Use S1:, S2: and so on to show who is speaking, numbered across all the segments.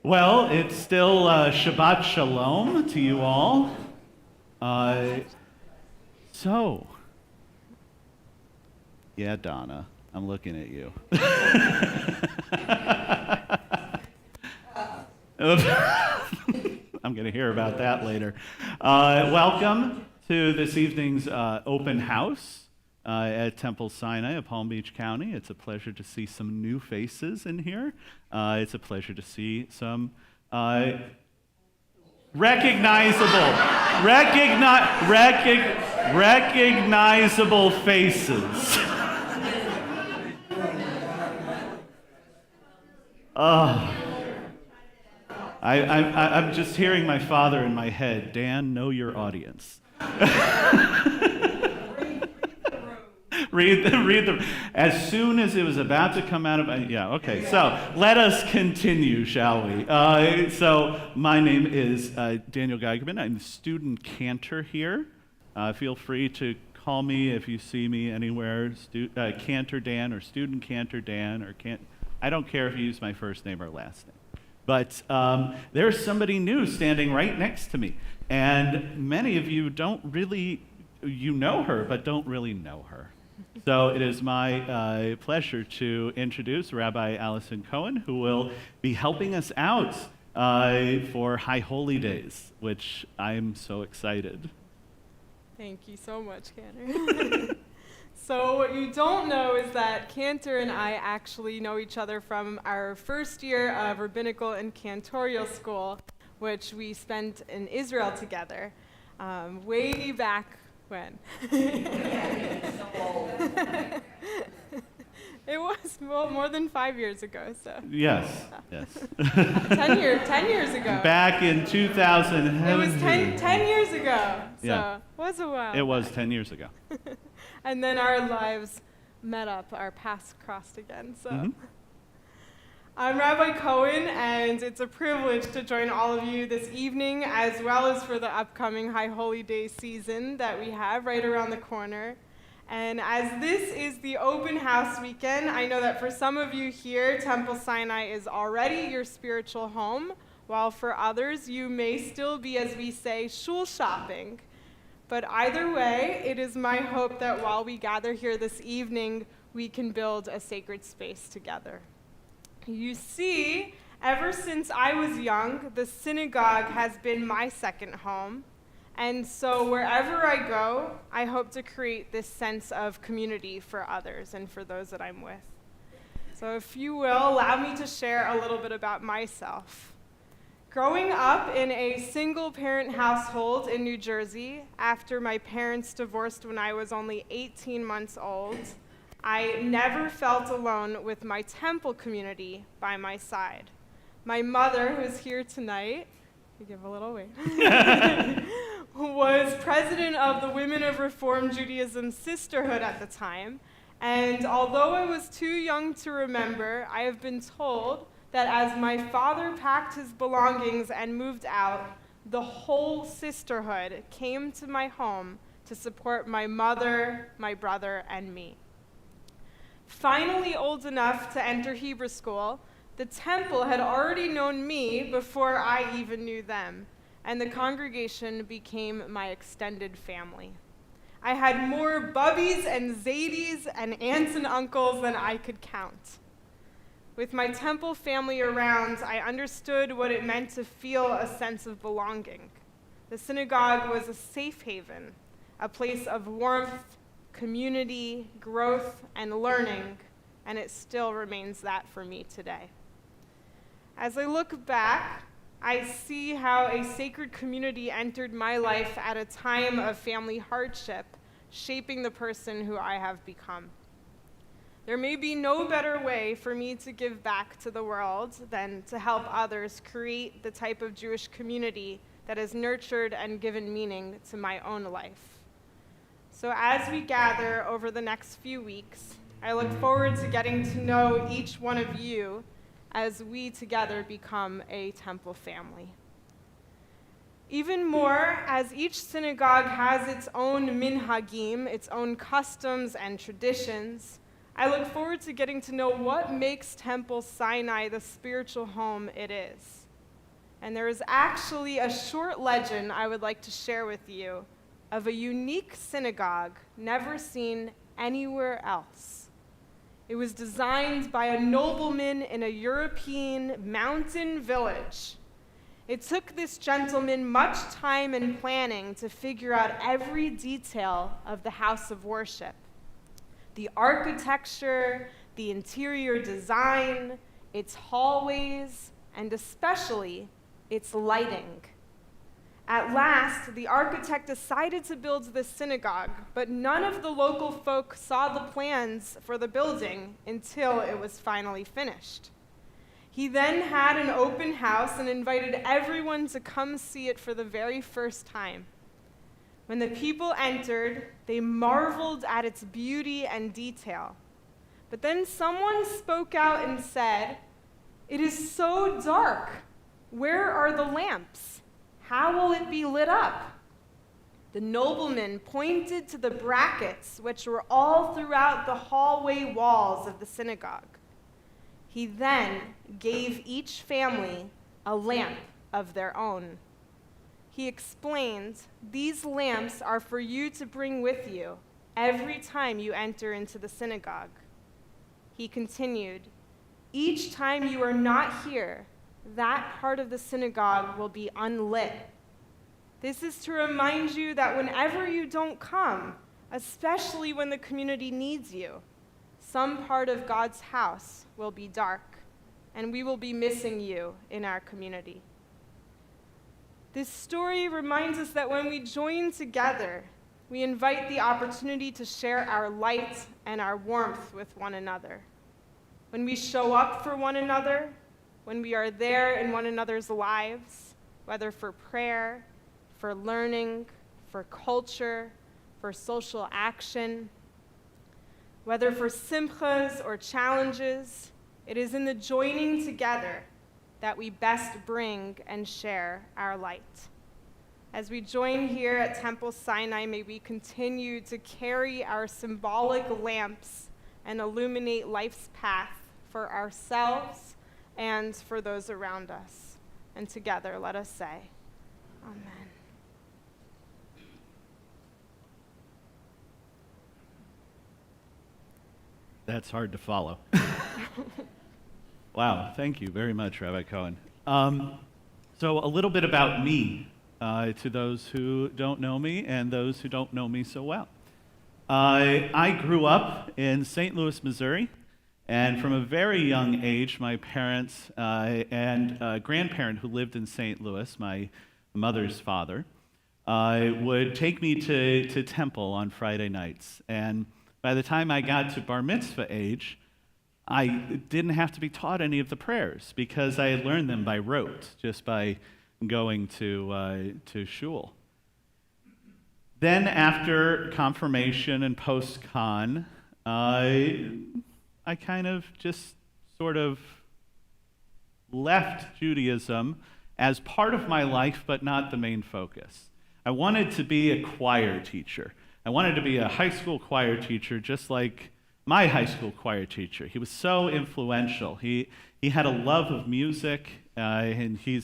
S1: Well, it's still Shabbat Shalom to you all. So, yeah, Donna, I'm looking at you. I'm going to hear about that later. Welcome to this evening's open house at Temple Sinai of Palm Beach County. It's a pleasure to see some new faces in here. It's a pleasure to see some recognizable faces. I'm just hearing my father in my head. Dan, know your audience. Read the. As soon as it was about to come out of okay. So let us continue, shall we? So my name is Daniel Geigerman. I'm the student cantor here. Feel free to call me if you see me anywhere, Cantor Dan or student Cantor Dan or I don't care if you use my first name or last name. But there's somebody new standing right next to me, and many of you you know her, but don't really know her. So it is my pleasure to introduce Rabbi Allison Cohen, who will be helping us out for High Holy Days, which I'm so excited.
S2: Thank you so much, Cantor. So what you don't know is that Cantor and I actually know each other from our first year of rabbinical and cantorial school, which we spent in Israel together, way back when. It was more than 5 years ago. So
S1: yes.
S2: 10 years ago.
S1: Back in 2000.
S2: It was 10 years ago. So
S1: Yeah.
S2: it was a while.
S1: It was 10 years ago.
S2: And then our lives met up, our paths crossed again. So I'm Rabbi Cohen, and it's a privilege to join all of you this evening, as well as for the upcoming High Holy Day season that we have right around the corner. And as this is the open house weekend, I know that for some of you here, Temple Sinai is already your spiritual home, while for others, you may still be, as we say, shul shopping. But either way, it is my hope that while we gather here this evening, we can build a sacred space together. You see, ever since I was young, the synagogue has been my second home. And so wherever I go, I hope to create this sense of community for others and for those that I'm with. So if you will, allow me to share a little bit about myself. Growing up in a single-parent household in New Jersey, after my parents divorced when I was only 18 months old, I never felt alone with my temple community by my side. My mother, who's here tonight, give a little wave, was president of the Women of Reform Judaism Sisterhood at the time, and although I was too young to remember, I have been told that as my father packed his belongings and moved out, the whole sisterhood came to my home to support my mother, my brother, and me. Finally old enough to enter Hebrew school, the temple had already known me before I even knew them, and the congregation became my extended family. I had more bubbies and zadies and aunts and uncles than I could count. With my temple family around, I understood what it meant to feel a sense of belonging. The synagogue was a safe haven, a place of warmth, community, growth, and learning, and it still remains that for me today. As I look back, I see how a sacred community entered my life at a time of family hardship, shaping the person who I have become. There may be no better way for me to give back to the world than to help others create the type of Jewish community that has nurtured and given meaning to my own life. So as we gather over the next few weeks, I look forward to getting to know each one of you as we together become a temple family. Even more, as each synagogue has its own minhagim, its own customs and traditions, I look forward to getting to know what makes Temple Sinai the spiritual home it is. And there is actually a short legend I would like to share with you of a unique synagogue never seen anywhere else. It was designed by a nobleman in a European mountain village. It took this gentleman much time and planning to figure out every detail of the house of worship. The architecture, the interior design, its hallways, and especially its lighting. At last, the architect decided to build this synagogue, but none of the local folk saw the plans for the building until it was finally finished. He then had an open house and invited everyone to come see it for the very first time. When the people entered, they marveled at its beauty and detail. But then someone spoke out and said, "It is so dark. Where are the lamps? How will it be lit up?" The nobleman pointed to the brackets which were all throughout the hallway walls of the synagogue. He then gave each family a lamp of their own. He explained, "These lamps are for you to bring with you every time you enter into the synagogue." He continued, "Each time you are not here, that part of the synagogue will be unlit. This is to remind you that whenever you don't come, especially when the community needs you, some part of God's house will be dark, and we will be missing you in our community." This story reminds us that when we join together, we invite the opportunity to share our light and our warmth with one another. When we show up for one another, when we are there in one another's lives, whether for prayer, for learning, for culture, for social action, whether for simchas or challenges, it is in the joining together that we best bring and share our light. As we join here at Temple Sinai, may we continue to carry our symbolic lamps and illuminate life's path for ourselves and for those around us. And together, let us say, Amen.
S1: That's hard to follow. Wow, thank you very much, Rabbi Cohen. So a little bit about me, to those who don't know me and those who don't know me so well. I grew up in St. Louis, Missouri, and from a very young age, my parents and grandparent who lived in St. Louis, my mother's father, would take me to temple on Friday nights. And by the time I got to bar mitzvah age, I didn't have to be taught any of the prayers because I had learned them by rote, just by going to shul. Then after confirmation and post-con, I kind of just sort of left Judaism as part of my life, but not the main focus. I wanted to be a choir teacher. I wanted to be a high school choir teacher, just like my high school choir teacher. He was so influential. He had a love of music, and he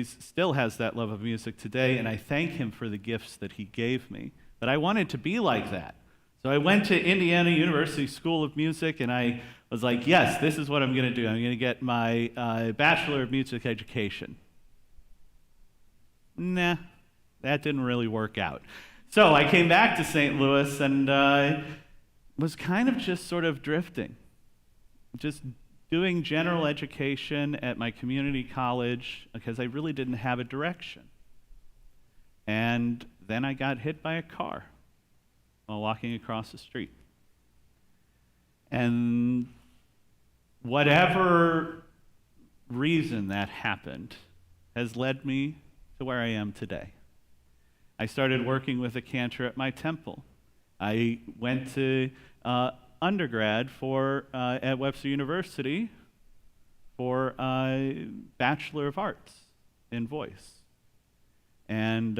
S1: still has that love of music today, and I thank him for the gifts that he gave me. But I wanted to be like that. So I went to Indiana University School of Music, and I was like, yes, this is what I'm going to do. I'm going to get my Bachelor of Music Education. Nah, that didn't really work out. So I came back to St. Louis and was kind of just sort of drifting, just doing general education at my community college because I really didn't have a direction. And then I got hit by a car while walking across the street. And whatever reason that happened has led me to where I am today. I started working with a cantor at my temple. I went to undergrad at Webster University for a Bachelor of Arts in voice. And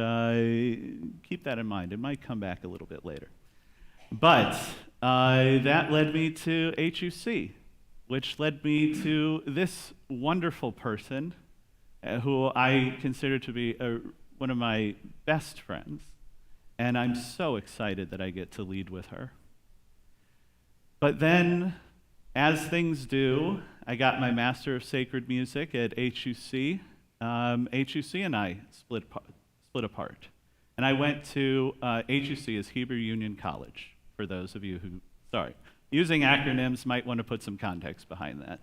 S1: keep that in mind. It might come back a little bit later. But that led me to HUC, which led me to this wonderful person who I consider to be one of my best friends, and I'm so excited that I get to lead with her. But then, as things do, I got my Master of Sacred Music at HUC. HUC and I split apart. And I went to HUC as Hebrew Union College, for those of you who, using acronyms might want to put some context behind that.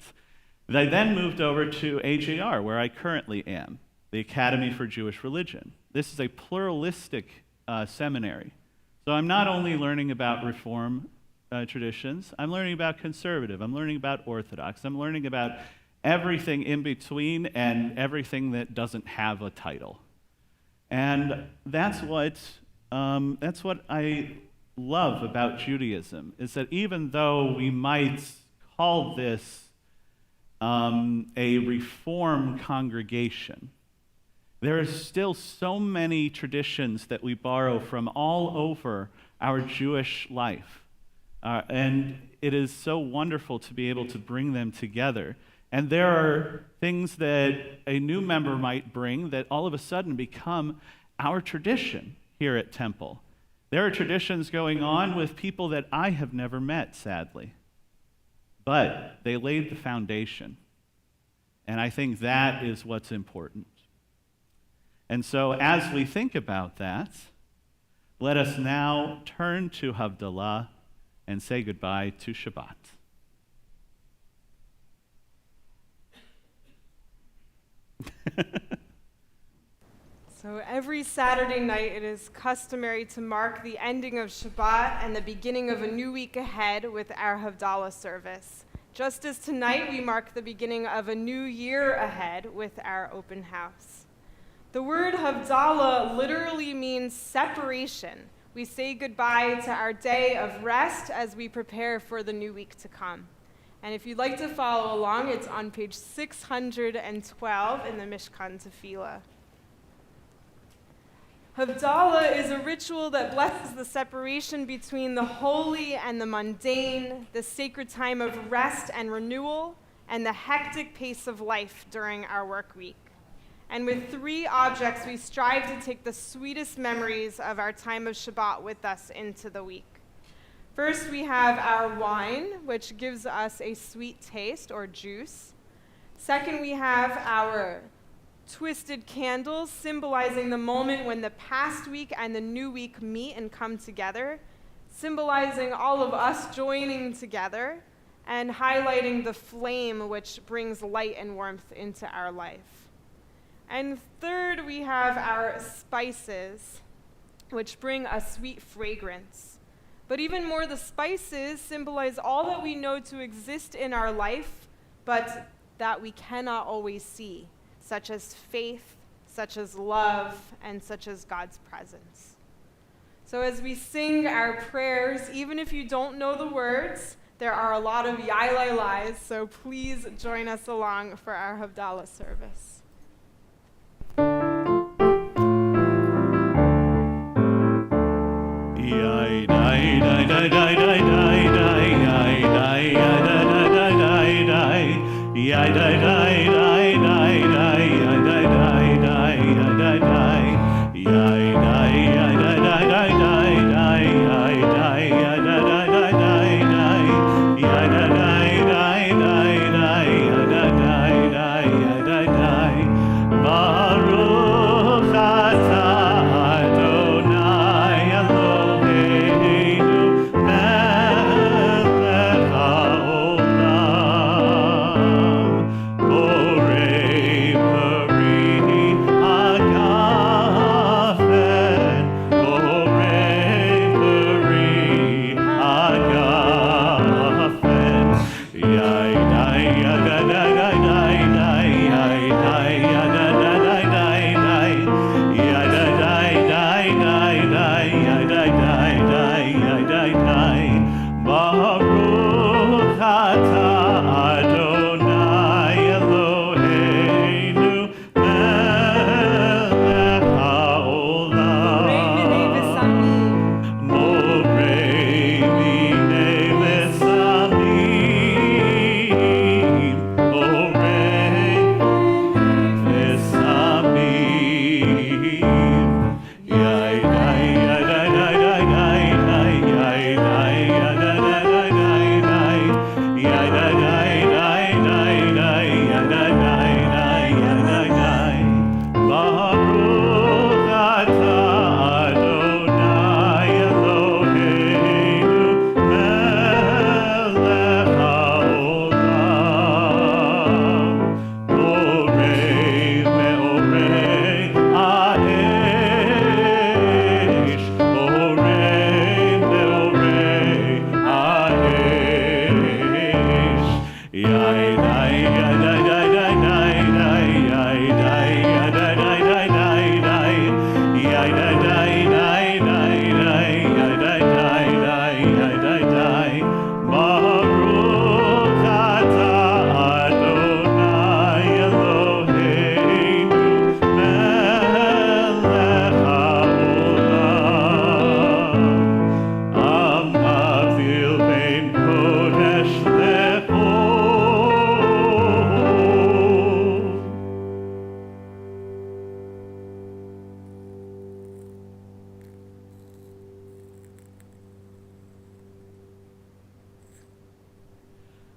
S1: I then moved over to AJR, where I currently am, the Academy for Jewish Religion. This is a pluralistic seminary. So I'm not only learning about Reform traditions, I'm learning about conservative, I'm learning about Orthodox, I'm learning about everything in between and everything that doesn't have a title. And that's what I love about Judaism, is that even though we might call this a Reform congregation, there are still so many traditions that we borrow from all over our Jewish life. And it is so wonderful to be able to bring them together. And there are things that a new member might bring that all of a sudden become our tradition here at Temple. There are traditions going on with people that I have never met, sadly. But they laid the foundation. And I think that is what's important. And so as we think about that, let us now turn to Havdalah and say goodbye to Shabbat.
S2: So every Saturday night, it is customary to mark the ending of Shabbat and the beginning of a new week ahead with our Havdalah service. Just as tonight, we mark the beginning of a new year ahead with our open house. The word Havdalah literally means separation. We say goodbye to our day of rest as we prepare for the new week to come. And if you'd like to follow along, it's on page 612 in the Mishkan Tefillah. Havdalah is a ritual that blesses the separation between the holy and the mundane, the sacred time of rest and renewal, and the hectic pace of life during our work week. And with 3 objects, we strive to take the sweetest memories of our time of Shabbat with us into the week. First, we have our wine, which gives us a sweet taste, or juice. Second, we have our twisted candles, symbolizing the moment when the past week and the new week meet and come together, symbolizing all of us joining together and highlighting the flame which brings light and warmth into our life. And third, we have our spices, which bring a sweet fragrance. But even more, the spices symbolize all that we know to exist in our life, but that we cannot always see, such as faith, such as love, and such as God's presence. So as we sing our prayers, even if you don't know the words, there are a lot of yai-lai-lais, so please join us along for our Havdalah service.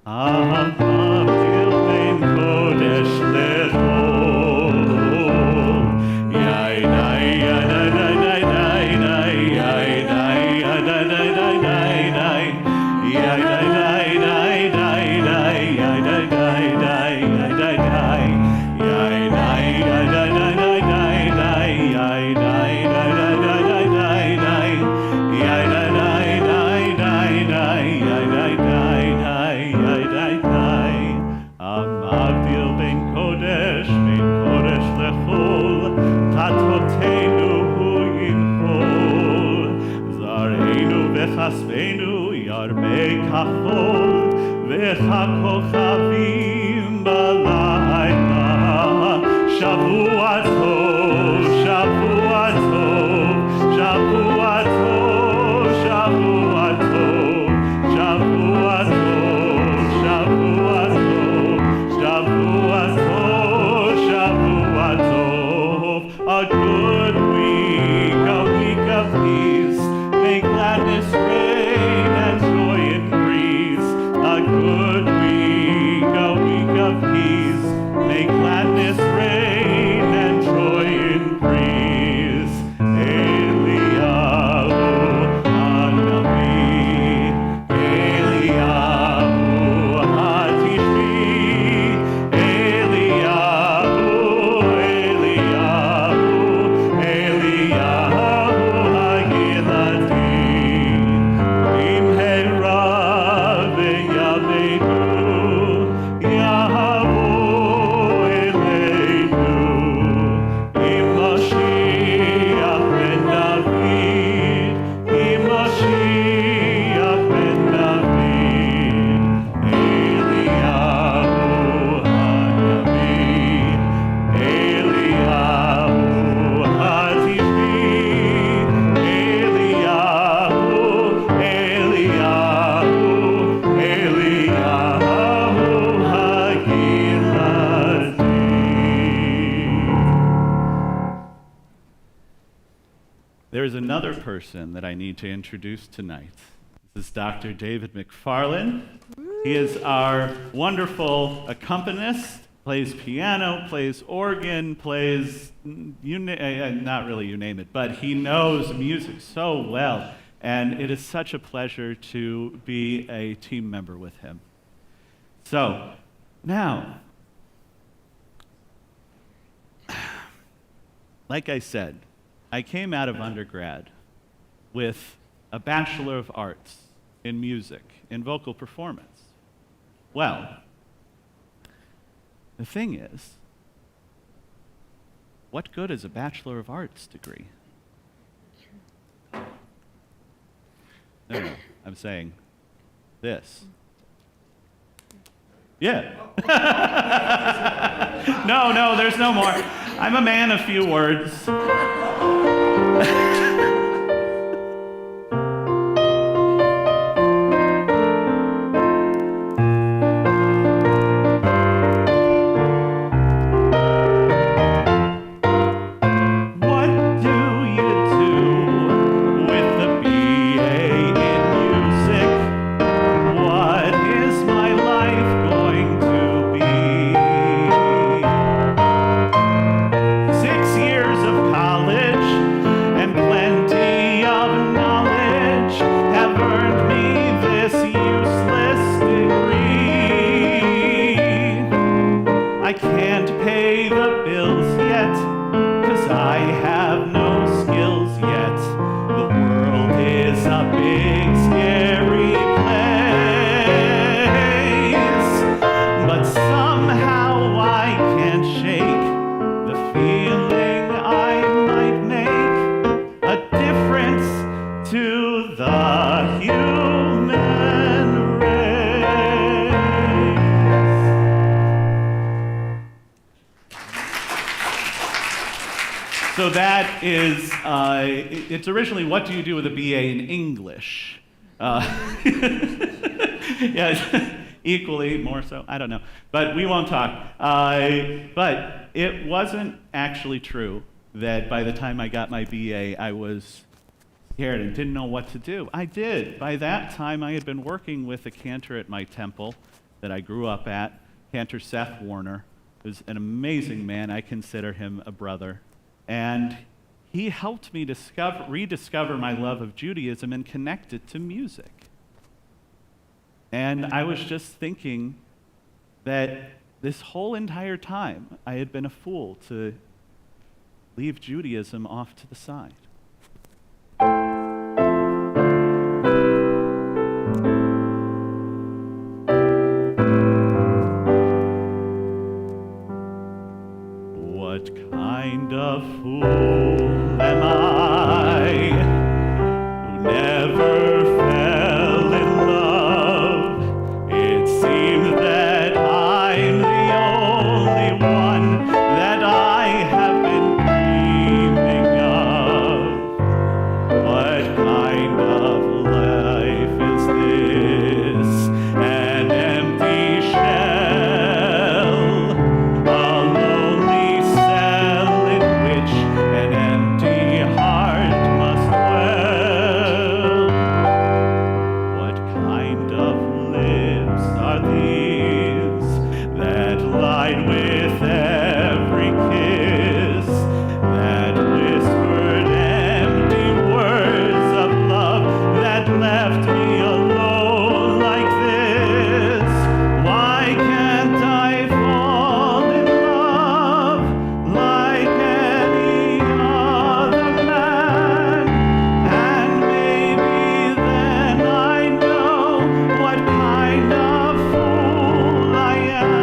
S1: Havdil ben kodesh lechol. Yai nai yai nai nai nai nai yai nai yai nai nai nai nai yai nai nai nai nai nai yai nai nai nai nai nai yai nai yai nai nai nai nai nai yai nai nai nai nai nai nai yai nai nai nai nai nai yai nai nai nai yai nai nai. Havdil ben kodesh lechol, tatotenu hu yimchol, zareinu vechasvenu yarbe kachol, vechakochavim balayla. Shavua tov, Shavua tov, Shavua tov, Shavua tov, Shavua tov, Shavua tov, Shavua tov, Shavua tov. A good week, a week of peace. May gladness reign and joy increase. A good week of peace. May gladness reign and joy increase. Eliyahu Hanavi, Eliyahu Hatishbi, Eliyahu, Eliyahu, Eliyahu Hagiladi, Imhera ve'yameinu, Yahavo Eleinu, Mashiach ben David, Mashiach ben David, Eliyahu Hanavi, Eliyahu Hatishbi, Eliyahu, Eliyahu, Eliyahu Hagiladi. There is another person that I need to introduce tonight. This is Dr. David McFarland. He is our wonderful accompanist, plays piano, plays organ, plays, not really you name it, but he knows music so well. And it is such a pleasure to be a team member with him. So, now, like I said, I came out of undergrad with a Bachelor of Arts in music, in vocal performance. Well, the thing is, what good is a Bachelor of Arts degree? No, I'm saying this. Yeah. No, there's no more. I'm a man of few words. What do you do with a BA in music? What is my life going to be? 6 years of college and plenty of knowledge have earned me this useless degree. I can't pay the bills yet, 'cause I have no skills yet. The world is a big, scary place, but somehow I can't shake the feeling I might make a difference to the human race. So that is, it's originally, what do you do with a BA in English? Yeah, equally, more so, I don't know. But we won't talk. But it wasn't actually true that by the time I got my BA, I was scared and didn't know what to do. I did. By that time, I had been working with a cantor at my temple that I grew up at, Cantor Seth Warner, who's an amazing man. I consider him a brother. And he helped me rediscover my love of Judaism and connect it to music. And I was just thinking that this whole entire time I had been a fool to leave Judaism off to the side. What kind of fool am I who never fell in love? It seems that I'm the only one that I have been dreaming of. What kind of life is this? An empty shell, a lonely cell in which an empty heart must dwell. What kind of lips are these that lied with every kiss, that whispered empty words of love, that left me alone like this? Why can't I fall in love like any other man? And maybe then I know what kind of fool I am.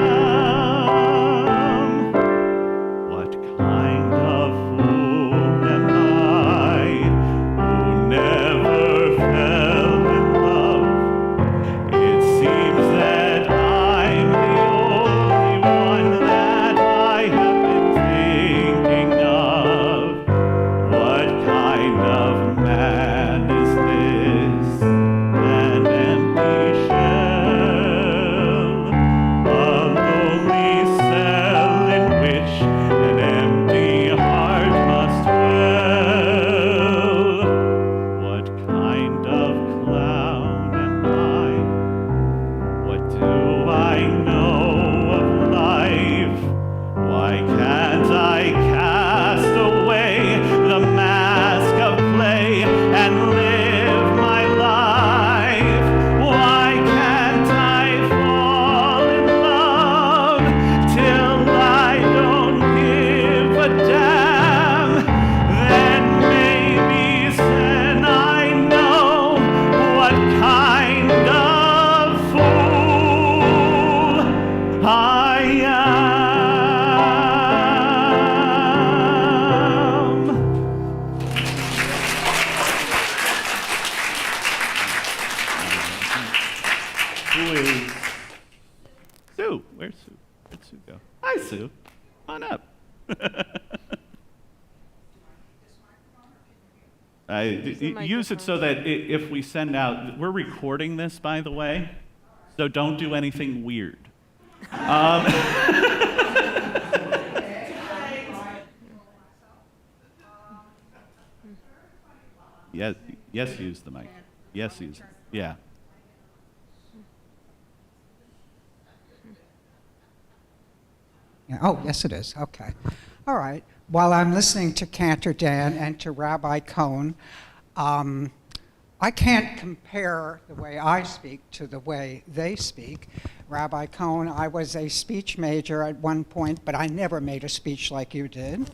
S1: What kind of fool am I who never fell in love? It seems that I'm the only one that I have been thinking of. What kind of man is this? An empty shell, a lonely cell in which an empty heart must dwell. What kind of clown am I? What do I know of life? Why can't I cast away the mask of play and live my life? Why can't I fall in love till I don't give a damn? Then maybe then I know what kind of fool I am. Who is Sue? Where's Sue? Where'd Sue go? Hi, Sue. Come on up. Use it so that if we send out, we're recording this, by the way, so don't do anything weird. Yes, use the mic. Yes, use it. Yeah.
S3: Yeah, oh, yes, it is. Okay. All right. While I'm listening to Cantor Dan and to Rabbi Cohen, I can't compare the way I speak to the way they speak. Rabbi Cohen, I was a speech major at one point, but I never made a speech like you did.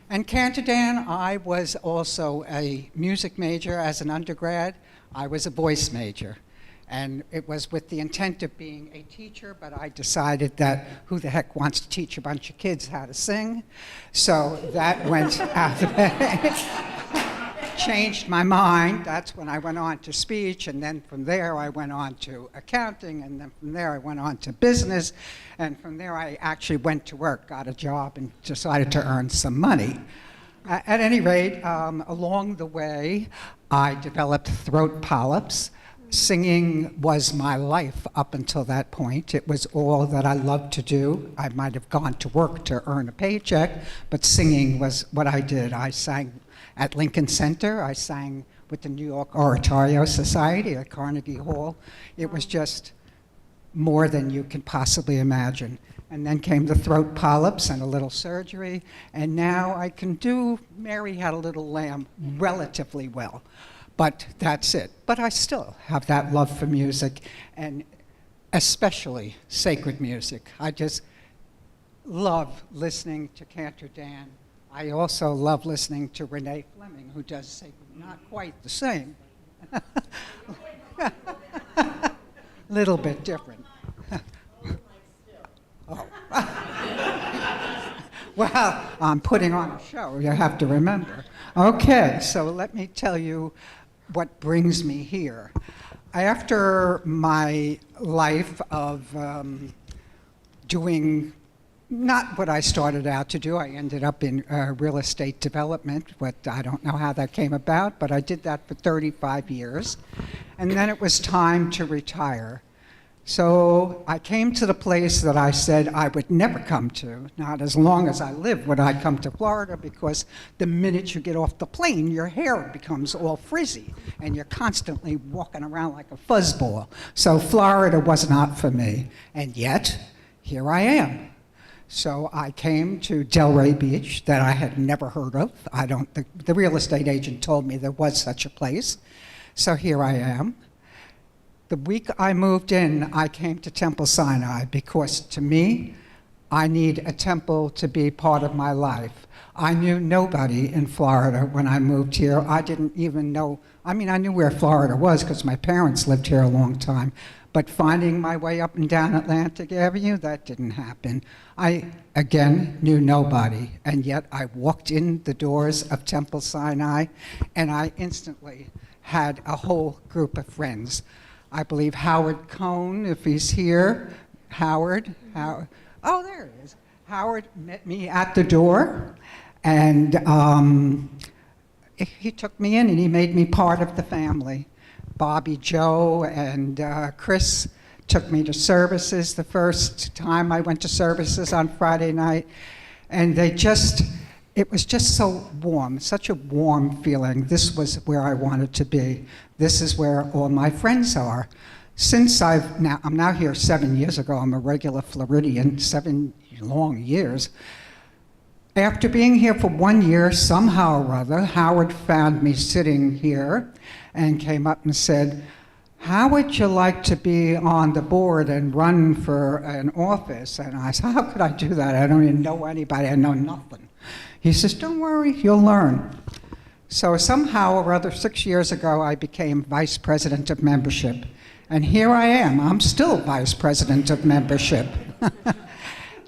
S3: And Cantor Dan, I was also a music major as an undergrad. I was a voice major. And it was with the intent of being a teacher, but I decided that who the heck wants to teach a bunch of kids how to sing? So that went out of it. Changed my mind. That's when I went on to speech, and then from there I went on to accounting, and then from there I went on to business, and from there I actually went to work, got a job, and decided to earn some money. At any rate, along the way, I developed throat polyps. Singing was my life up until that point. It was all that I loved to do. I might have gone to work to earn a paycheck, but singing was what I did. I sang at Lincoln Center. I sang with the New York Oratorio Society at Carnegie Hall. It was just more than you can possibly imagine. And then came the throat polyps and a little surgery, and now I can do Mary Had a Little Lamb relatively well. But that's it. But I still have that love for music, and especially sacred music. I just love listening to Cantor Dan. I also love listening to Renee Fleming, who does sacred, not quite the same. Little bit different. Oh. Well, I'm putting on a show, you have to remember. Okay, so let me tell you what brings me here. After my life of doing not what I started out to do, I ended up in real estate development, but I don't know how that came about, but I did that for 35 years. And then it was time to retire. So I came to the place that I said I would never come to, not as long as I live would I come to Florida, because the minute you get off the plane, your hair becomes all frizzy, and you're constantly walking around like a fuzzball. So Florida was not for me, and yet, here I am. So I came to Delray Beach that I had never heard of. The real estate agent told me there was such a place. So here I am. The week I moved in, I came to Temple Sinai because to me, I need a temple to be part of my life. I knew nobody in Florida when I moved here. I didn't even know, I knew where Florida was because my parents lived here a long time, but finding my way up and down Atlantic Avenue, that didn't happen. I, again, knew nobody, and yet I walked in the doors of Temple Sinai, and I instantly had a whole group of friends. I believe Howard Cohen, if he's here. Howard, oh, there he is. Howard met me at the door, and he took me in and he made me part of the family. Bobby Joe and Chris took me to services the first time I went to services on Friday night, and it was just so warm, such a warm feeling. This was where I wanted to be. This is where all my friends are. Since I'm now here 7 years ago, I'm a regular Floridian, 7 long years. After being here for 1 year, somehow or other, Howard found me sitting here and came up and said, how would you like to be on the board and run for an office? And I said, how could I do that? I don't even know anybody, I know nothing. He says, don't worry, you'll learn. So somehow or other, 6 years ago, I became vice president of membership. And here I am, I'm still vice president of membership.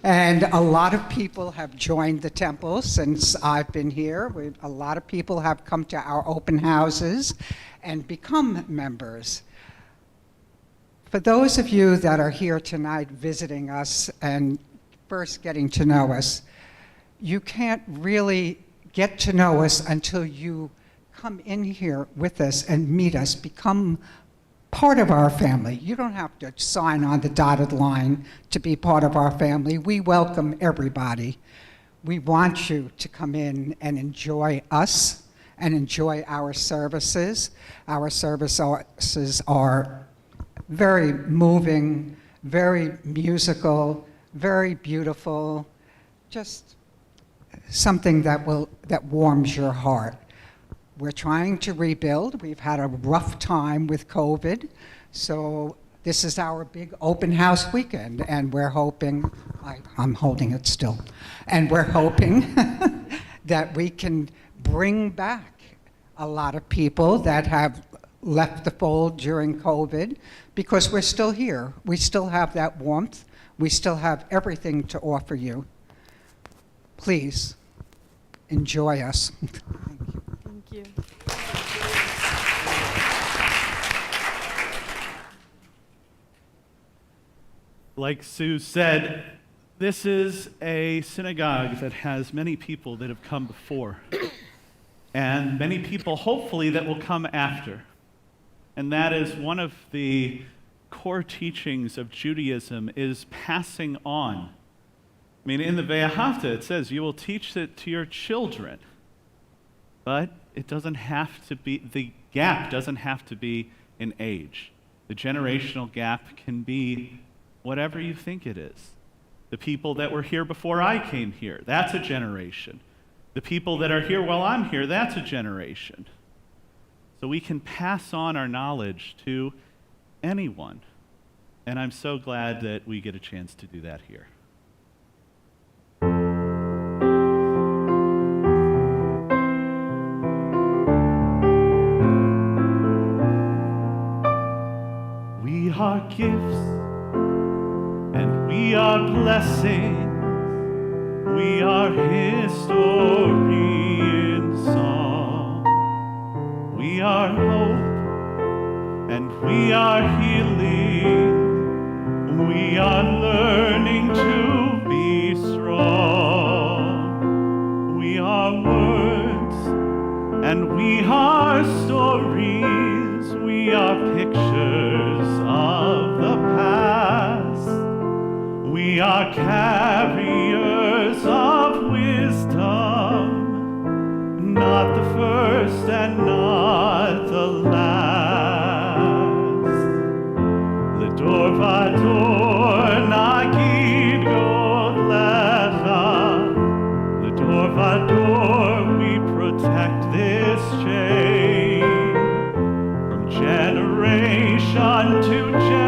S3: And a lot of people have joined the temple since I've been here. A lot of people have come to our open houses and become members. For those of you that are here tonight visiting us and first getting to know us, you can't really get to know us until you come in here with us and meet us, become part of our family. You don't have to sign on the dotted line to be part of our family. We welcome everybody. We want you to come in and enjoy us and enjoy our services. Our services are very moving, very musical, very beautiful, just something that warms your heart. We're trying to rebuild. We've had a rough time with COVID, so this is our big open house weekend, and we're hoping, I'm holding it still, and we're hoping that we can bring back a lot of people that have left the fold during COVID, because we're still here. We still have that warmth. We still have everything to offer you. Please enjoy us.
S2: Thank you.
S1: Like Sue said, this is a synagogue that has many people that have come before, and many people, hopefully, that will come after. And that is one of the core teachings of Judaism, is passing on. I mean, in the Havdalah, it says, you will teach it to your children. But it doesn't have to be, the gap doesn't have to be in age. The generational gap can be whatever you think it is. The people that were here before I came here, that's a generation. The people that are here while I'm here, that's a generation. So we can pass on our knowledge to anyone. And I'm so glad that we get a chance to do that here. We are gifts and we are blessings. We are history in song. We are hope and we are healing. We are learning to be strong. We are words and we are stories. We are pictures of the past. We are carriers of wisdom, not the first and not the last. L'dor vador nagid god lecha. L'dor vador we protect this chain from generation to generation.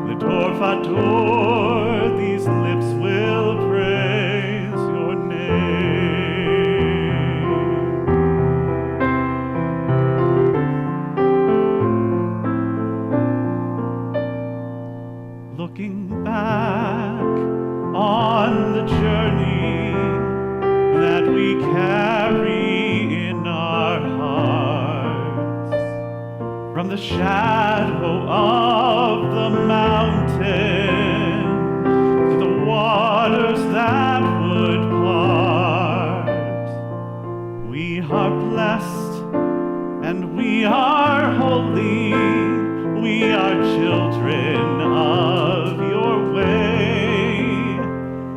S1: L'dor vador these lips will praise your name. Looking back on the journey that we carry in our hearts, from the shadow of the mountain to the waters that would part. We are blessed and we are holy. We are children of your way,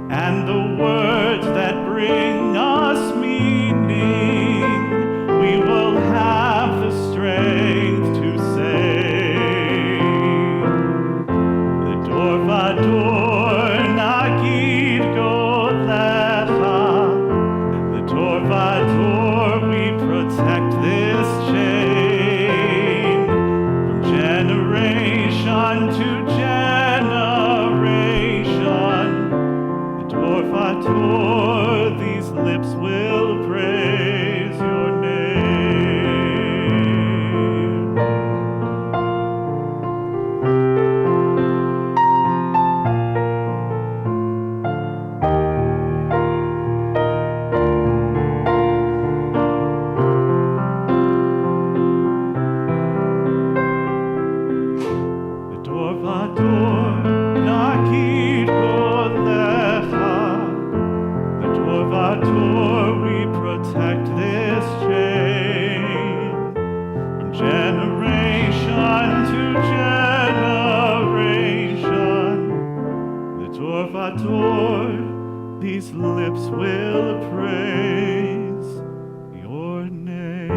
S1: and the words that bring us meaning, we will have the strength to say. L'dor vador nagid god lecha. L'dor vador we protect this chain from generation to generation. L'dor vador these lips will praise your name. L'dor vador nagid god lecha. L'dor vador we protect this chain from generation to generation. L'dor vador these lips will praise your name.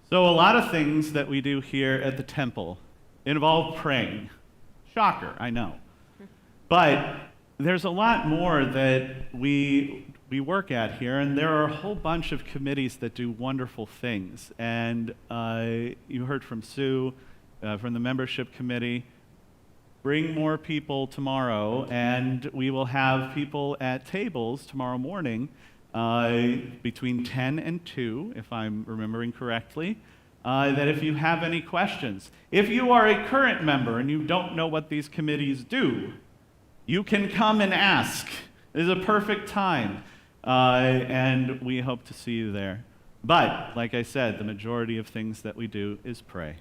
S1: So a lot of things that we do here at the temple involve praying. Shocker, I know. But there's a lot more that we work at here, and there are a whole bunch of committees that do wonderful things. And you heard from Sue, from the membership committee. Bring more people tomorrow, and we will have people at tables tomorrow morning between 10 and 2, if I'm remembering correctly, that if you have any questions. If you are a current member and you don't know what these committees do, you can come and ask. It is a perfect time, and we hope to see you there. But, like I said, the majority of things that we do is pray.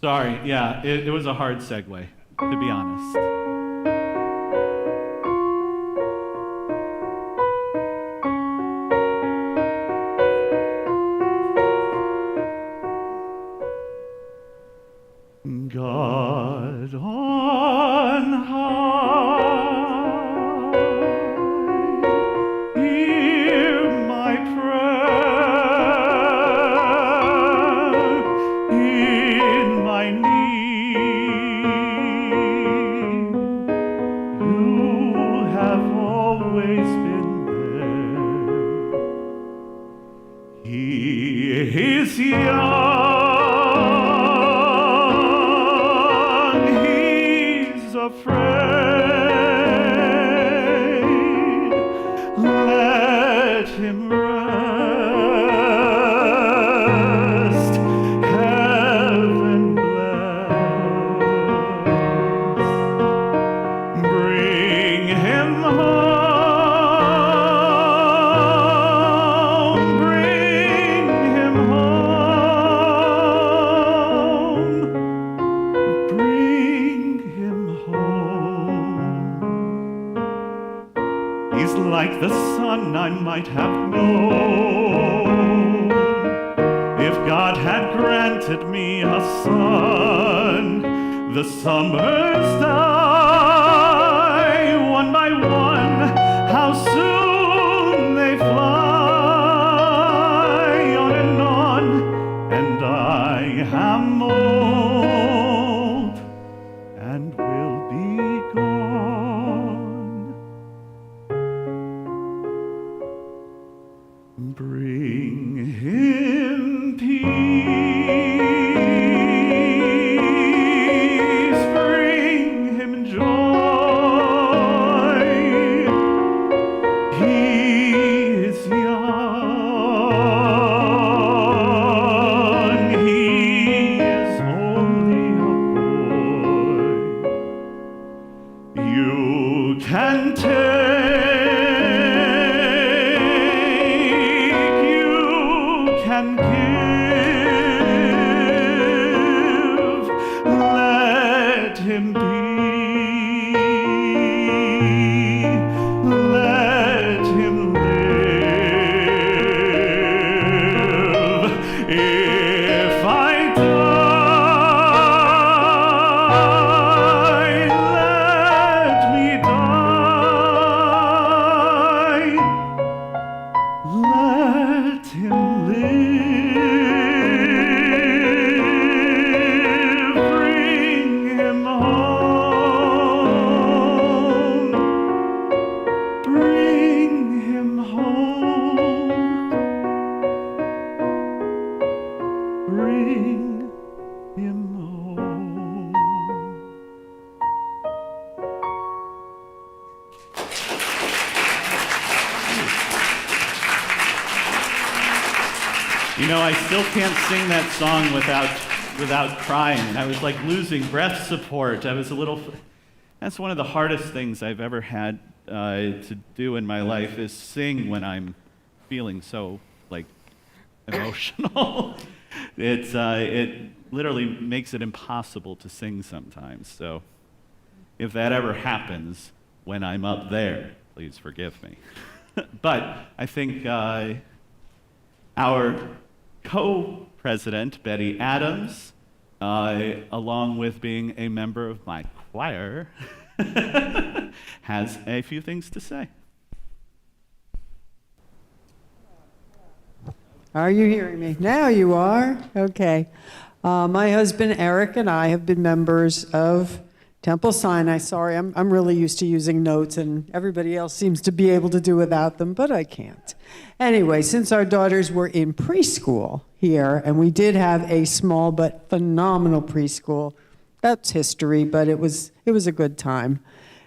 S1: Sorry, yeah, it was a hard segue, to be honest. He is young, he's afraid. Let him rest, heaven bless. Bring him home, bring him home, bring him home. He's like the son I might have known if God had granted me a son. The summers die one by one, how soon they fly, on, and I am old and will be gone. Bring him peace, bring him joy. He is young, he is only a boy. You can take, you can give, let him be, let him live. If I die, let me die. Let him live. Bring him home. Bring him home. Bring him home. You know, I still can't sing that song without crying. I was like losing breath support. I was a little. That's one of the hardest things I've ever had to do in my life is sing when I'm feeling so like emotional. It literally makes it impossible to sing sometimes. So if that ever happens when I'm up there, please forgive me. But I think our co-president, Betty Adams, along with being a member of my choir, has a few things to say.
S4: Are you hearing me? Now you are. Okay. My husband Eric and I have been members of Temple Sinai. Sorry, I'm really used to using notes, and everybody else seems to be able to do without them, but I can't. Anyway, since our daughters were in preschool here, and we did have a small but phenomenal preschool, that's history, but it was a good time.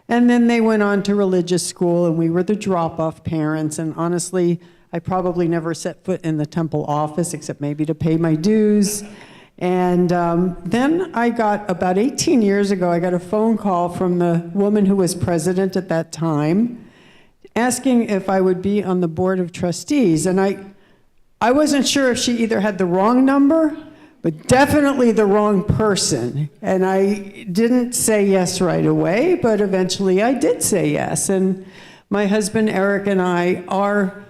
S4: And then they went on to religious school, and we were the drop-off parents, and honestly, I probably never set foot in the temple office except maybe to pay my dues. And then I got, about 18 years ago, I got a phone call from the woman who was president at that time, asking if I would be on the board of trustees. And I wasn't sure if she either had the wrong number, but definitely the wrong person. And I didn't say yes right away, but eventually I did say yes. And my husband Eric and I are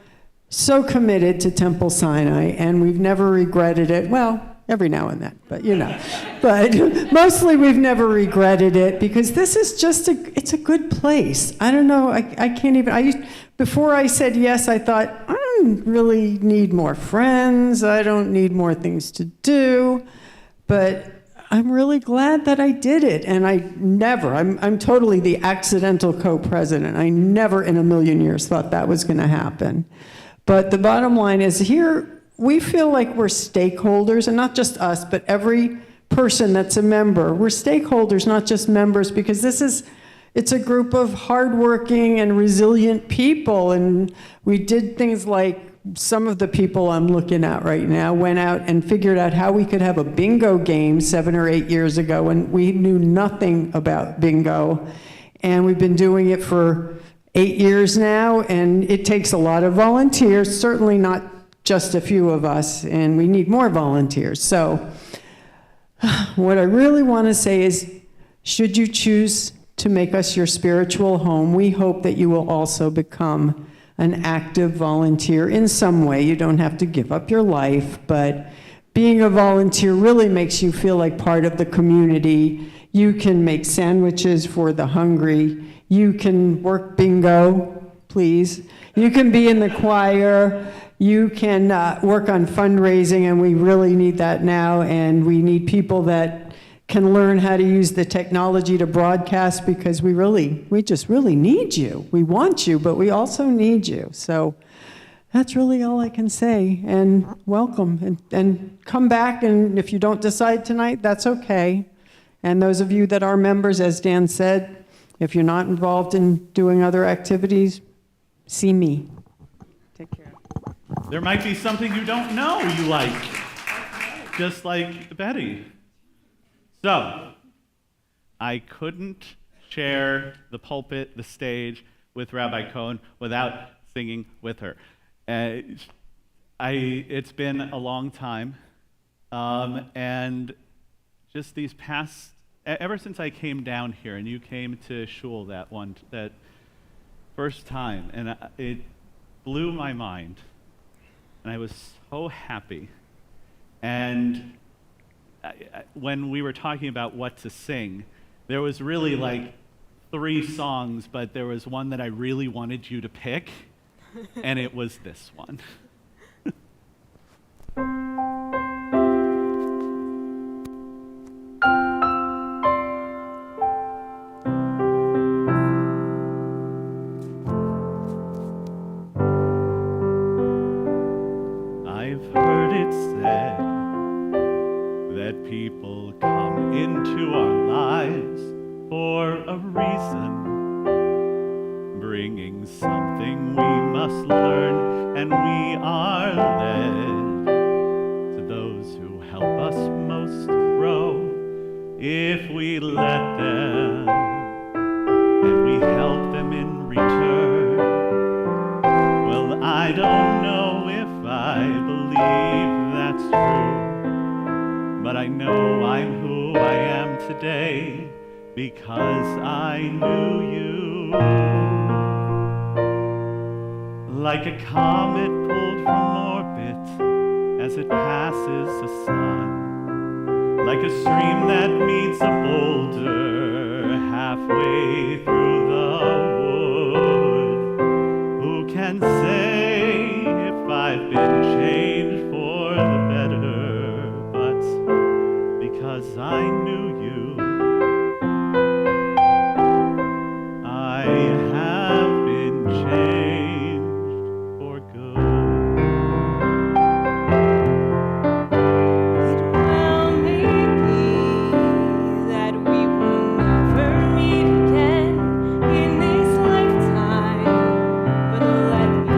S4: so committed to Temple Sinai, and we've never regretted it. Well, every now and then, but you know. But mostly we've never regretted it, because this is just it's a good place. I don't know, I can't even, before I said yes, I thought, I don't really need more friends, I don't need more things to do, but I'm really glad that I did it. And I'm totally the accidental co-president. I never in a million years thought that was gonna happen. But the bottom line is, here we feel like we're stakeholders, and not just us, but every person that's a member. We're stakeholders, not just members, because it's a group of hardworking and resilient people, and we did things like some of the people I'm looking at right now went out and figured out how we could have a bingo game 7 or 8 years ago, and we knew nothing about bingo. And we've been doing it for 8 years now, and it takes a lot of volunteers, certainly not just a few of us, and we need more volunteers. So what I really want to say is, should you choose to make us your spiritual home, we hope that you will also become an active volunteer in some way. You don't have to give up your life, but being a volunteer really makes you feel like part of the community. You can make sandwiches for the hungry. You can work bingo, please. You can be in the choir. You can work on fundraising, and we really need that now, and we need people that can learn how to use the technology to broadcast, because we just really need you. We want you, but we also need you. So that's really all I can say, and welcome, and come back, and if you don't decide tonight, that's okay. And those of you that are members, as Dan said, if you're not involved in doing other activities, see me. Take care.
S1: There might be something you don't know you like, just like Betty. So, I couldn't share the pulpit, the stage, with Rabbi Cohen without singing with her. It's been a long time, and just these past, ever since I came down here and you came to shul that first time, and it blew my mind, and I was so happy. And when we were talking about what to sing, there was really like 3 songs, but there was one that I really wanted you to pick, and it was this one. I've heard it said that people come into our lives for a reason, bringing something we must learn, and we are led to those who help us most grow. If we let them, and we help them in return, well, I don't know if I believe that's true. But I know I'm who I am today because I knew you. Like a comet pulled from orbit as it passes the sun, like a stream that meets a boulder halfway through the wood. Who can say if I've been changed for the better? Because I knew you, I have been changed for good.
S2: It well may be that we will never meet again in this lifetime, but let me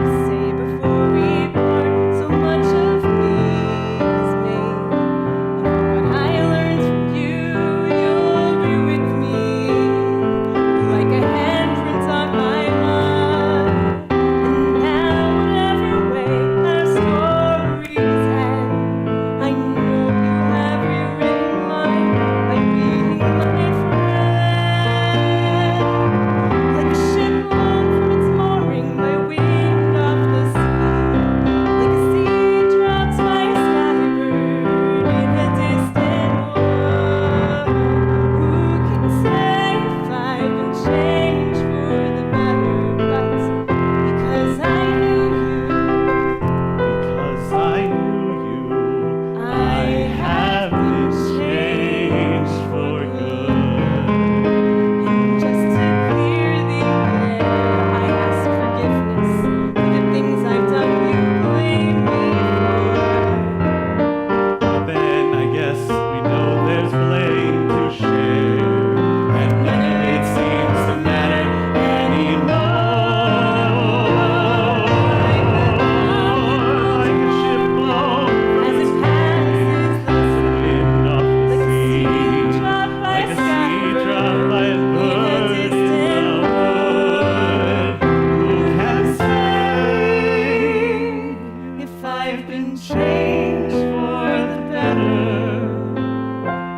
S1: changed for the better.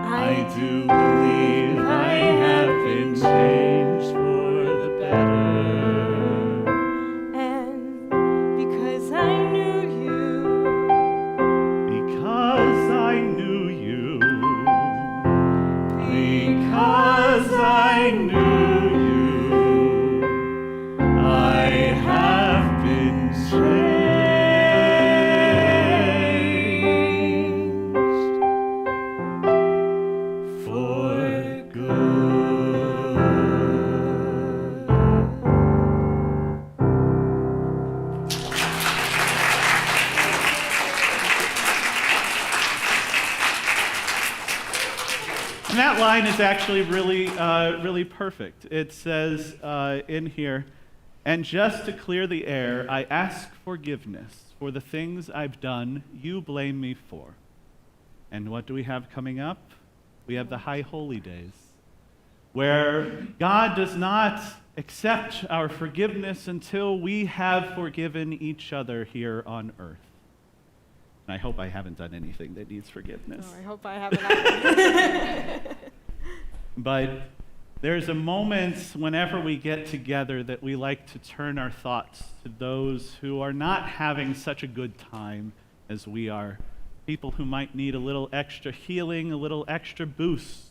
S1: I do believe I have been changed for the better.
S2: And because I knew you,
S1: Because I knew you. Because I knew you. I have been changed for good. And that line is actually really perfect. It says in here, and just to clear the air, I ask forgiveness for the things I've done you blame me for. And what do we have coming up? We have the High Holy Days, where God does not accept our forgiveness until we have forgiven each other here on earth. And I hope I haven't done anything that needs forgiveness.
S2: oh, I hope I haven't either.
S1: But there's a moment whenever we get together that we like to turn our thoughts to those who are not having such a good time as we are. People who might need a little extra healing, a little extra boost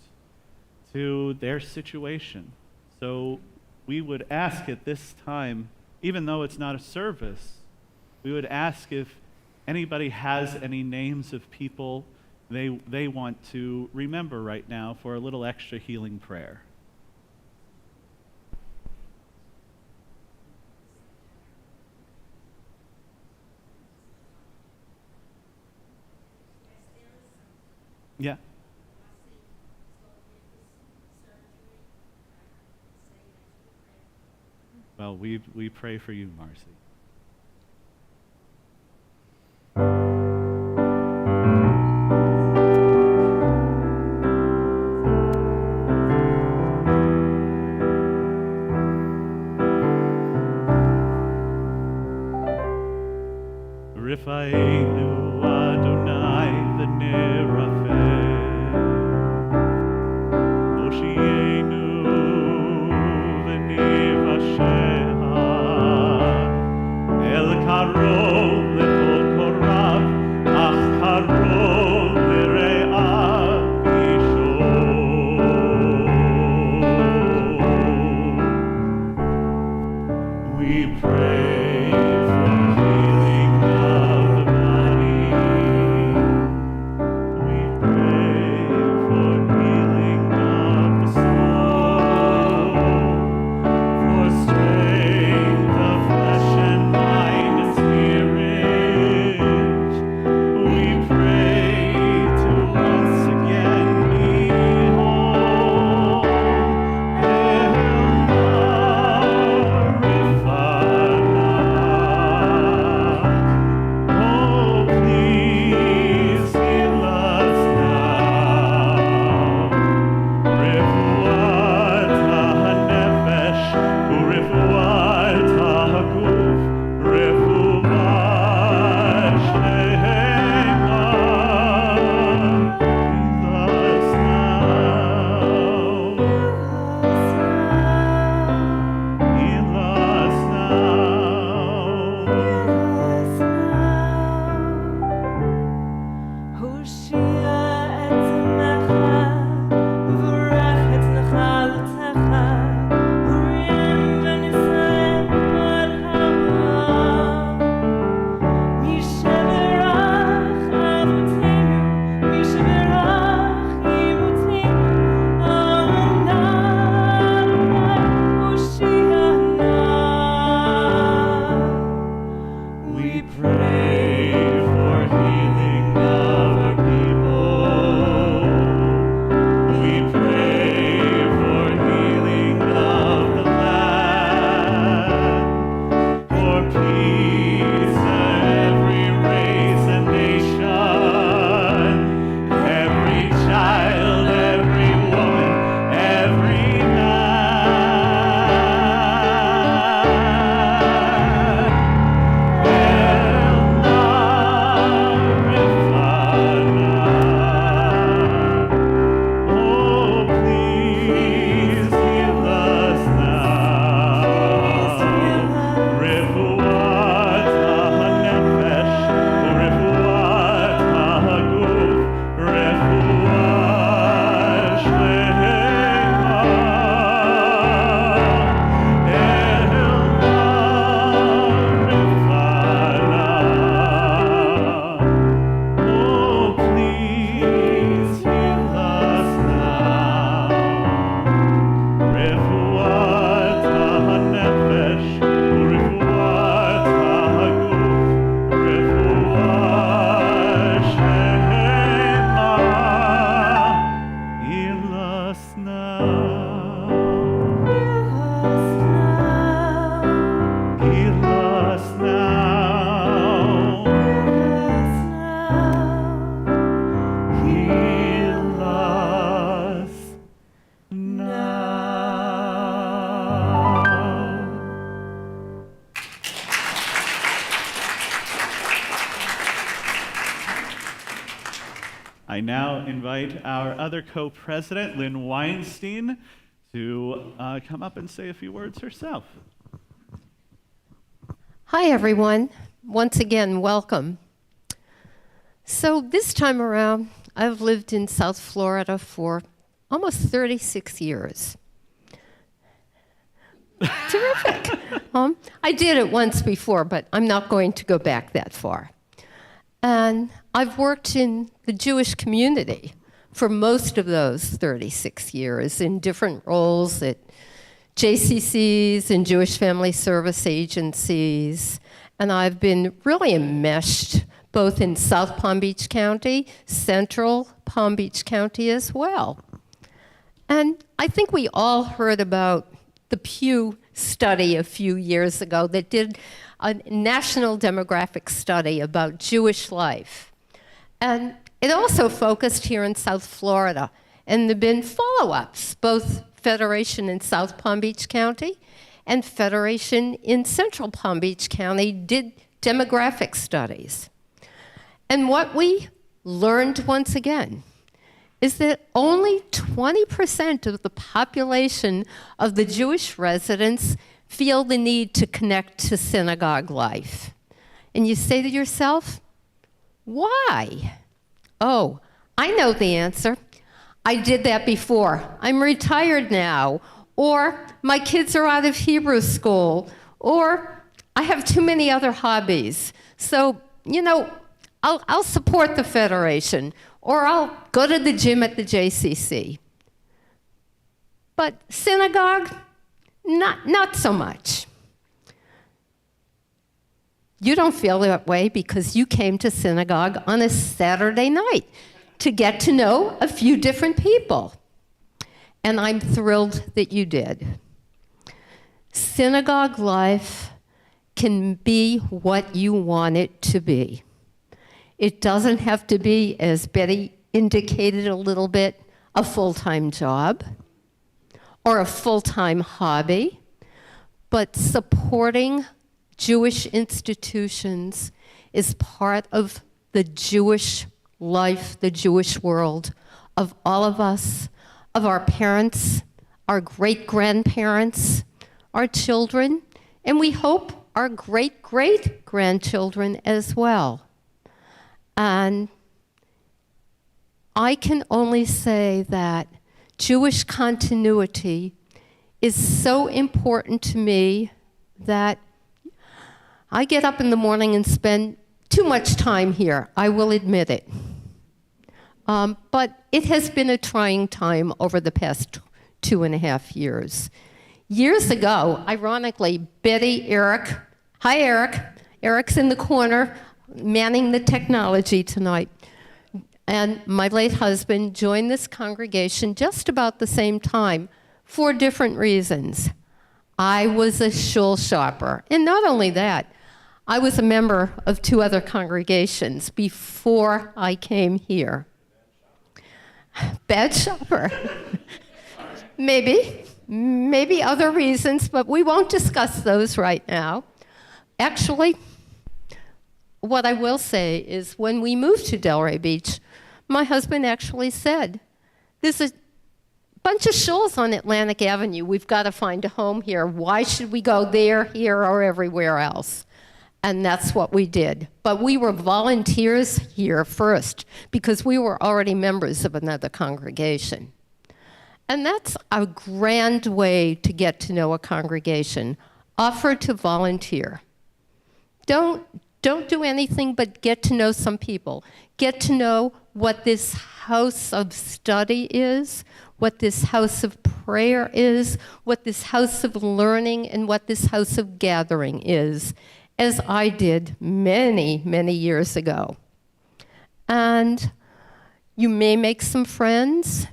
S1: to their situation. So we would ask at this time, even though it's not a service, we would ask if anybody has any names of people they want to remember right now for a little extra healing prayer. Yeah. Well, we pray for you, Marcy. Rifa'enu Adonai v'nerafeh, Moshienu v'nivasheha, I now invite our other co-president, Lynn Weinstein, to come up and say a few words herself.
S5: Hi, everyone. Once again, welcome. So this time around, I've lived in South Florida for almost 36 years. Terrific. I did it once before, but I'm not going to go back that far. And I've worked in the Jewish community for most of those 36 years in different roles at JCCs and Jewish Family Service agencies. And I've been really enmeshed both in South Palm Beach County, Central Palm Beach County as well. And I think we all heard about the Pew study a few years ago that did a national demographic study about Jewish life. And it also focused here in South Florida. And there have been follow-ups, both Federation in South Palm Beach County and Federation in Central Palm Beach County did demographic studies. And what we learned once again is that only 20% of the population of the Jewish residents feel the need to connect to synagogue life. And you say to yourself, why? Oh, I know the answer. I did that before. I'm retired now. Or my kids are out of Hebrew school. Or I have too many other hobbies. So, I'll support the Federation. Or I'll go to the gym at the JCC. But synagogue, not so much. You don't feel that way because you came to synagogue on a Saturday night to get to know a few different people. And I'm thrilled that you did. Synagogue life can be what you want it to be. It doesn't have to be, as Betty indicated a little bit, a full-time job or a full-time hobby, but supporting Jewish institutions is part of the Jewish life, the Jewish world of all of us, of our parents, our great-grandparents, our children, and we hope our great-great-grandchildren as well. And I can only say that Jewish continuity is so important to me that I get up in the morning and spend too much time here. I will admit it. But it has been a trying time over the past 2.5 years. Years ago, ironically, Betty, Eric, hi Eric, Eric's in the corner manning the technology tonight, and my late husband joined this congregation just about the same time for different reasons. I was a shul shopper, and not only that, I was a member of 2 other congregations before I came here. Bad shopper. Maybe other reasons, but we won't discuss those right now. Actually, what I will say is when we moved to Delray Beach, my husband actually said, there's a bunch of shuls on Atlantic Avenue. We've got to find a home here. Why should we go there, here, or everywhere else? And that's what we did. But we were volunteers here first because we were already members of another congregation. And that's a grand way to get to know a congregation. Offer to volunteer. Don't do anything but get to know some people. Get to know what this house of study is, what this house of prayer is, what this house of learning, and what this house of gathering is, as I did many, many years ago. And you may make some friends.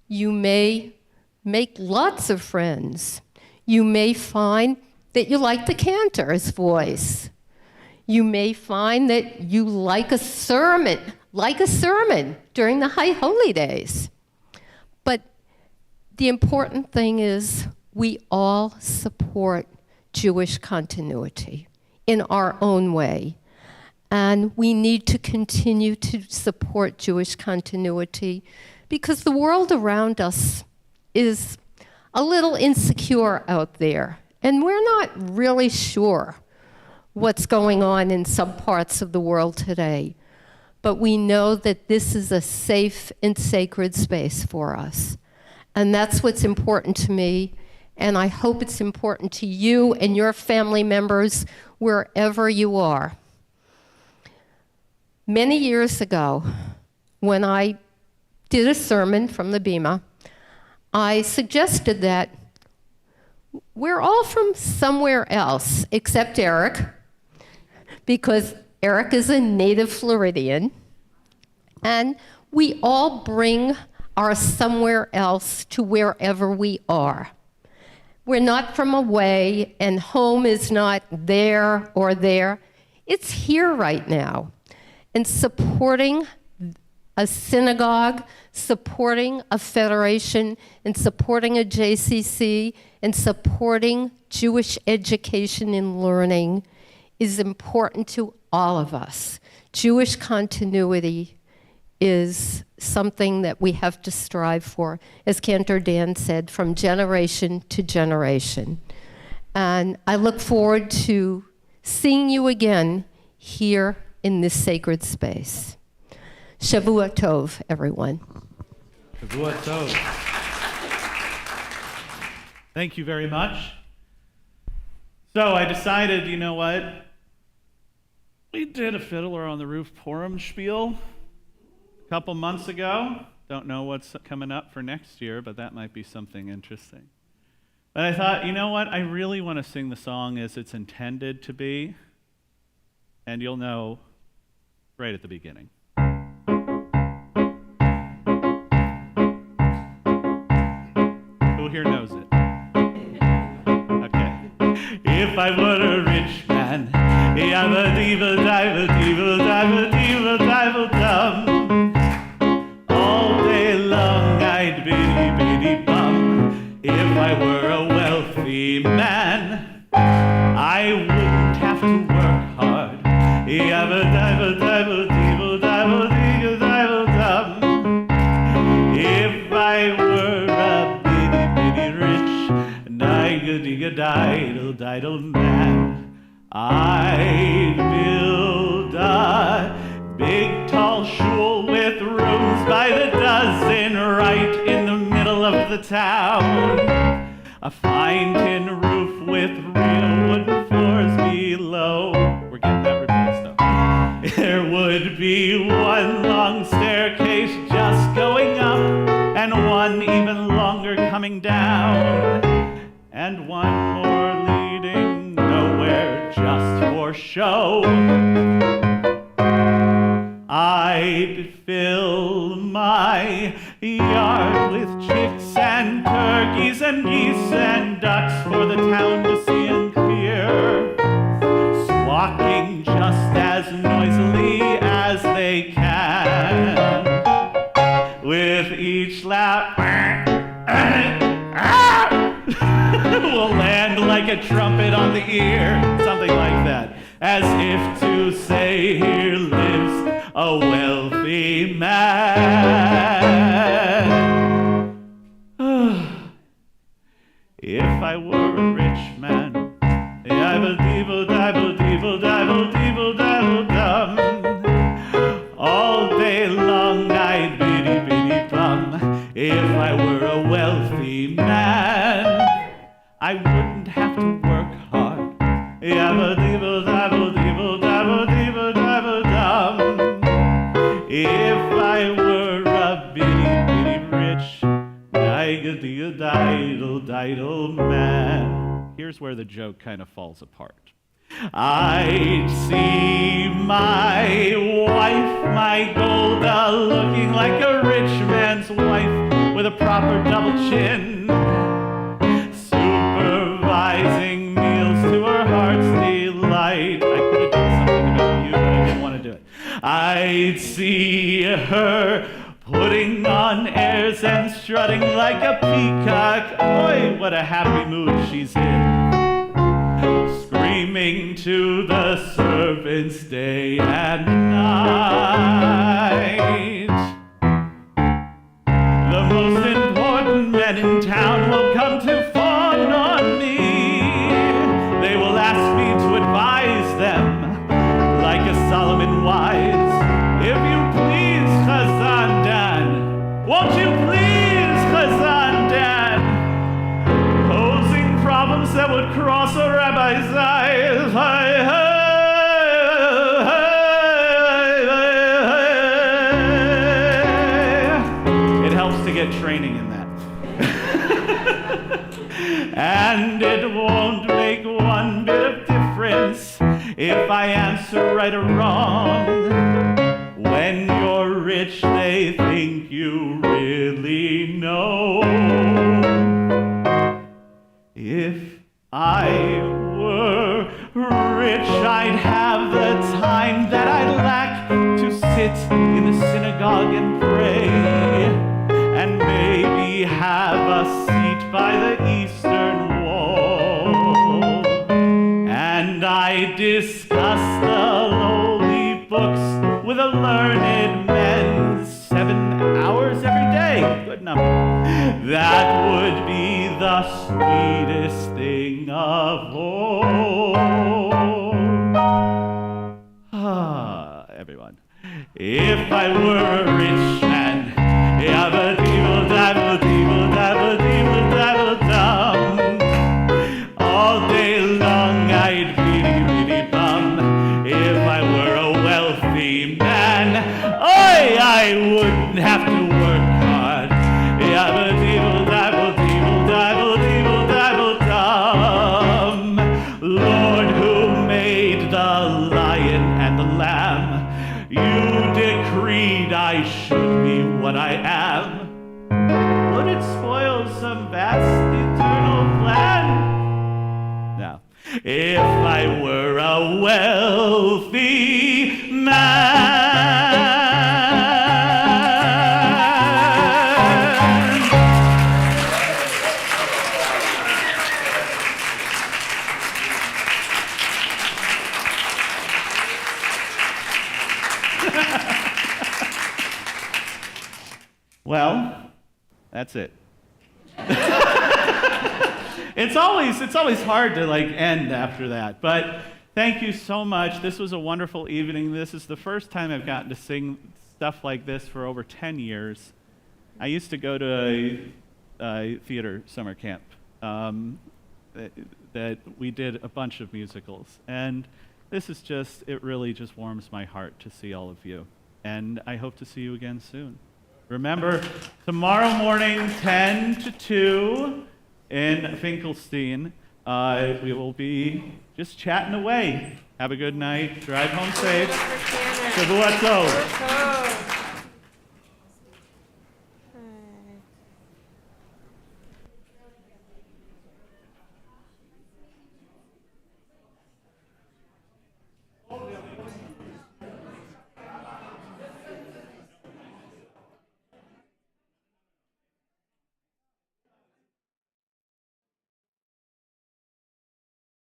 S5: You may make lots of friends. You may find that you like the cantor's voice. You may find that you like a sermon during the High Holy Days. But the important thing is we all support Jewish continuity in our own way. And we need to continue to support Jewish continuity because the world around us is a little insecure out there. And we're not really sure what's going on in some parts of the world today. But we know that this is a safe and sacred space for us. And that's what's important to me. And I hope it's important to you and your family members wherever you are. Many years ago, when I did a sermon from the Bema, I suggested that we're all from somewhere else, except Eric, because Eric is a native Floridian, and we all bring our somewhere else to wherever we are. We're not from away, and home is not there or there. It's here right now. And supporting a synagogue, supporting a federation, and supporting a JCC, and supporting Jewish education and learning is important to all of us. Jewish continuity is something that we have to strive for, as Cantor Dan said, from generation to generation. And I look forward to seeing you again here in this sacred space. Shavua Tov, everyone.
S1: Shavua Tov. Thank you very much. So I decided, you know what? We did a Fiddler on the Roof Purim spiel a couple months ago. Don't know what's coming up for next year, but that might be something interesting. But I thought, you know what? I really want to sing the song as it's intended to be, and you'll know right at the beginning. Who here knows it? Okay. If I were a rich man, all day long I'd biddy bum. If I were a wealthy man, I wouldn't have to work hard. If I were a bitty rich, diddle man, I'd build a big tall shul with rooms by the dozen right in the middle of the town. A fine tin roof with real wooden floors below. We're getting that replaced though. There would be one long staircase just going up, and one even longer coming down, and one more leading nowhere just for show. I'd fill my yard with chicks and turkeys and geese and ducks for the town to see and hear, squawking just as noisily as they can. With each lap, will land like a trumpet on the ear, something like that, as if to say, here lives a wealthy man. If I were a rich man, all day long I'd biddy bum. If I were a wealthy man, I wouldn't have to work hard. If I were a bitty rich, diddle man. Here's where the joke kind of falls apart. I'd see my wife, my Golda, looking like a rich man's wife with a proper double chin, supervising meals to her heart's delight. I could have done something about you, but I didn't want to do it. I'd see her putting on airs and strutting like a peacock. Boy, what a happy mood she's in. Screaming screaming to the servants day and night. The most important men in town will come to fawn on me. They will ask me to advise them like a Solomon wise. If you please, Chazan Dan, won't you please, Chazan Dan? Posing problems that would cross a rabbi's eyes. It helps to get training in that. And it won't make one bit of difference if I answer right or wrong. When you're rich, they think you really know. If I were rich, I'd have the time that I lack to sit in the synagogue and pray, and maybe have a seat by the eastern wall. And I discuss the holy books with a learned men 7 hours every day. Good number. That would be the sweetest thing of all. Everyone. If I were a rich man, yabba-dee-dee-dabba-dee-dee-dabba-dee-dee-dabba-dum. All day long I'd be really bum. If I were a wealthy man, I wouldn't have to work hard. Yabba-dee-dee-dabba-dee-dee-dabba-dee-dee-dabba-dum. Lord, who made the lion and the lamb, you decreed I should be what I am. Would it spoil some vast eternal plan? No. If I were a wealthy man. Well, that's it. It's always hard to end after that, but thank you so much. This was a wonderful evening. This is the first time I've gotten to sing stuff like this for over 10 years. I used to go to a theater summer camp that we did a bunch of musicals, and this is it really just warms my heart to see all of you, and I hope to see you again soon. Remember, tomorrow morning, 10 to 2 in Finkelstein, we will be just chatting away. Have a good night. Drive home safe. Shavua Tov.